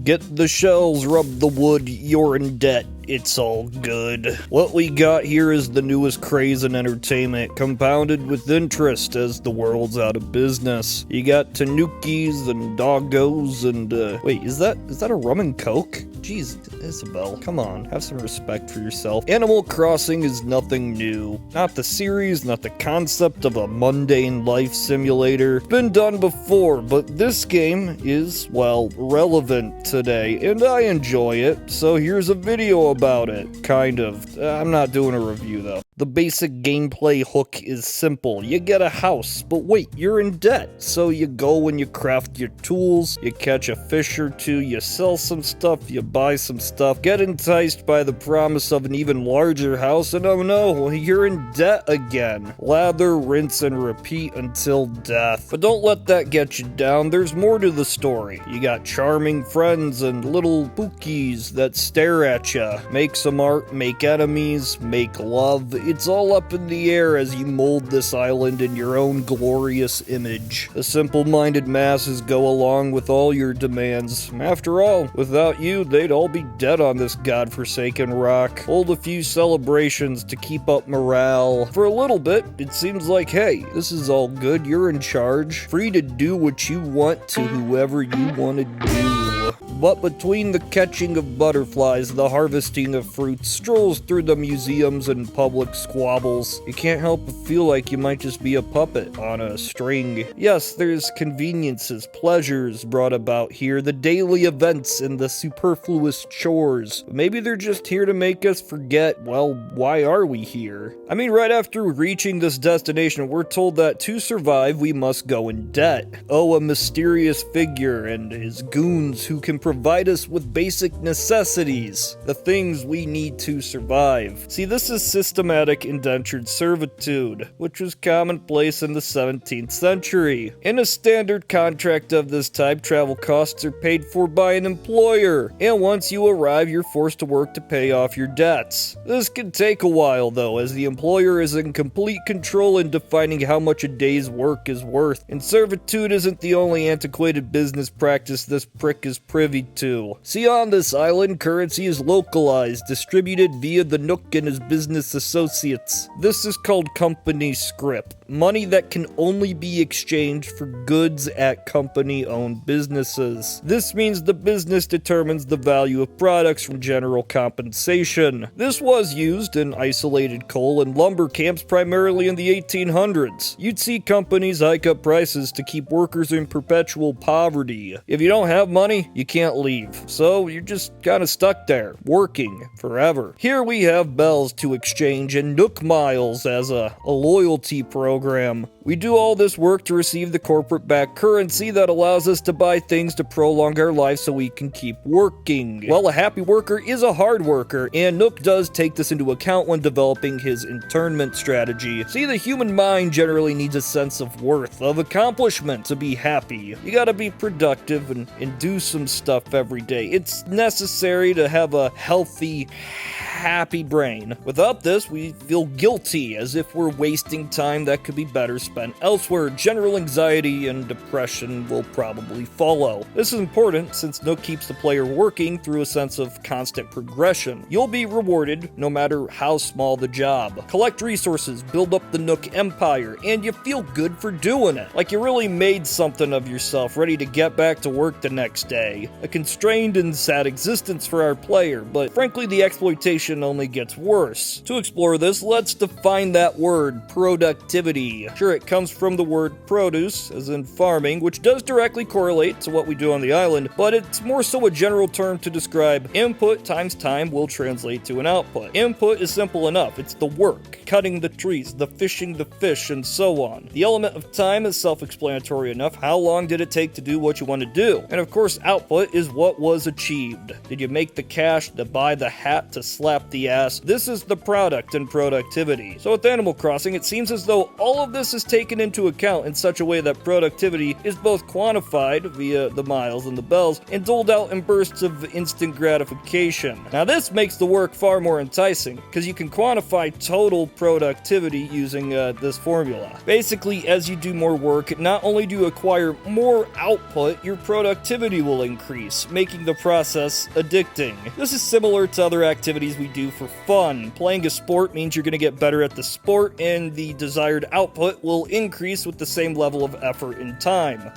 Get the shells, rub the wood, you're in debt. It's all good. What we got here is the newest craze in entertainment, compounded with interest as the world's out of business. You got tanukis and doggos and, wait, is that a rum and coke? Jeez, Isabel, come on, have some respect for yourself. Animal Crossing is nothing new. Not the series, not the concept of a mundane life simulator. Been done before, but this game is, well, relevant today, and I enjoy it, so here's a video about it. Kind of. I'm not doing a review, though. The basic gameplay hook is simple. You get a house, but wait, you're in debt. So you go and you craft your tools, you catch a fish or two, you sell some stuff, you buy some stuff, get enticed by the promise of an even larger house, and oh no, you're in debt again. Lather, rinse, and repeat until death. But don't let that get you down, there's more to the story. You got charming friends and little bookies that stare at you. Make some art, make enemies, make love. It's all up in the air as you mold this island in your own glorious image. The simple-minded masses go along with all your demands. After all, without you, they'd all be dead on this godforsaken rock. Hold a few celebrations to keep up morale. For a little bit, it seems like, hey, this is all good, you're in charge. Free to do what you want to whoever you want to do. But between the catching of butterflies, the harvesting of fruits, strolls through the museums and public squabbles, you can't help but feel like you might just be a puppet on a string. Yes, there's conveniences, pleasures brought about here, the daily events and the superfluous chores. But maybe they're just here to make us forget, well, why are we here? I mean, right after reaching this destination, we're told that to survive, we must go in debt. Oh, a mysterious figure and his goons who can provide us with basic necessities, the things we need to survive. See, this is systematic indentured servitude, which was commonplace in the 17th century. In a standard contract of this type, travel costs are paid for by an employer, and once you arrive, you're forced to work to pay off your debts. This can take a while, though, as the employer is in complete control in defining how much a day's work is worth, and servitude isn't the only antiquated business practice this prick is privy to. See, on this island, currency is localized, distributed via the Nook and his business associates. This is called company scrip, money that can only be exchanged for goods at company-owned businesses. This means the business determines the value of products from general compensation. This was used in isolated coal and lumber camps primarily in the 1800s. You'd see companies hike up prices to keep workers in perpetual poverty. If you don't have money, you can't leave. So you're just kind of stuck there, working forever. Here we have bells to exchange and Nook miles as a loyalty program. We do all this work to receive the corporate-backed currency that allows us to buy things to prolong our life so we can keep working. Well, a happy worker is a hard worker, and Nook does take this into account when developing his internment strategy. See, the human mind generally needs a sense of worth, of accomplishment to be happy. You gotta be productive and do some stuff every day. It's necessary to have a healthy, happy brain. Without this, we feel guilty, as if we're wasting time that could be better spent elsewhere. General anxiety and depression will probably follow. This is important since Nook keeps the player working through a sense of constant progression. You'll be rewarded no matter how small the job. Collect resources, build up the Nook empire, and you feel good for doing it. Like you really made something of yourself, ready to get back to work the next day. A constrained and sad existence for our player, but frankly the exploitation only gets worse. To explore this, let's define that word, productivity. Sure, it comes from the word produce, as in farming, which does directly correlate to what we do on the island, but it's more so a general term to describe input times time will translate to an output. Input is simple enough, it's the work, cutting the trees, the fishing the fish, and so on. The element of time is self-explanatory enough, how long did it take to do what you want to do? And of course, output is what was achieved. Did you make the cash to buy the hat to slap up the ass. This is the product and productivity. So with Animal Crossing, it seems as though all of this is taken into account in such a way that productivity is both quantified via the miles and the bells and doled out in bursts of instant gratification. Now this makes the work far more enticing because you can quantify total productivity using this formula. Basically, as you do more work, not only do you acquire more output, your productivity will increase, making the process addicting. This is similar to other activities we do for fun. Playing a sport means you're going to get better at the sport, and the desired output will increase with the same level of effort and time.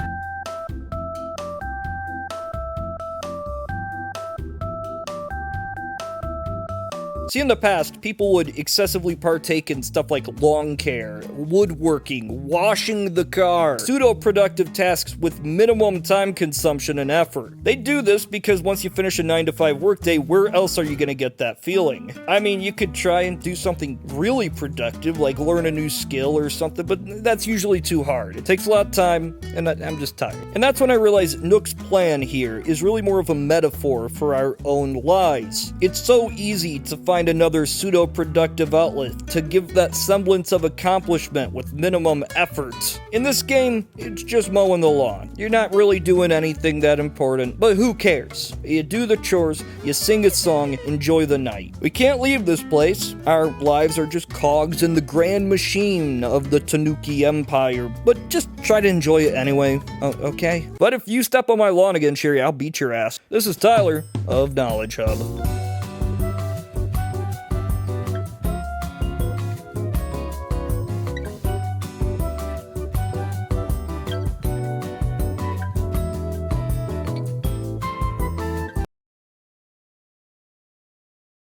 See, in the past, people would excessively partake in stuff like lawn care, woodworking, washing the car, pseudo-productive tasks with minimum time consumption and effort. They do this because once you finish a 9-to-5 workday, where else are you going to get that feeling? I mean, you could try and do something really productive, like learn a new skill or something, but that's usually too hard. It takes a lot of time, and I'm just tired. And that's when I realized Nook's plan here is really more of a metaphor for our own lives. It's so easy to find another pseudo-productive outlet to give that semblance of accomplishment with minimum effort. In this game, it's just mowing the lawn. You're not really doing anything that important, but who cares? You do the chores, you sing a song, enjoy the night. We can't leave this place. Our lives are just cogs in the grand machine of the Tanuki Empire, but just try to enjoy it anyway, okay? But if you step on my lawn again, Sherry, I'll beat your ass. This is Tyler of Knowledge Hub.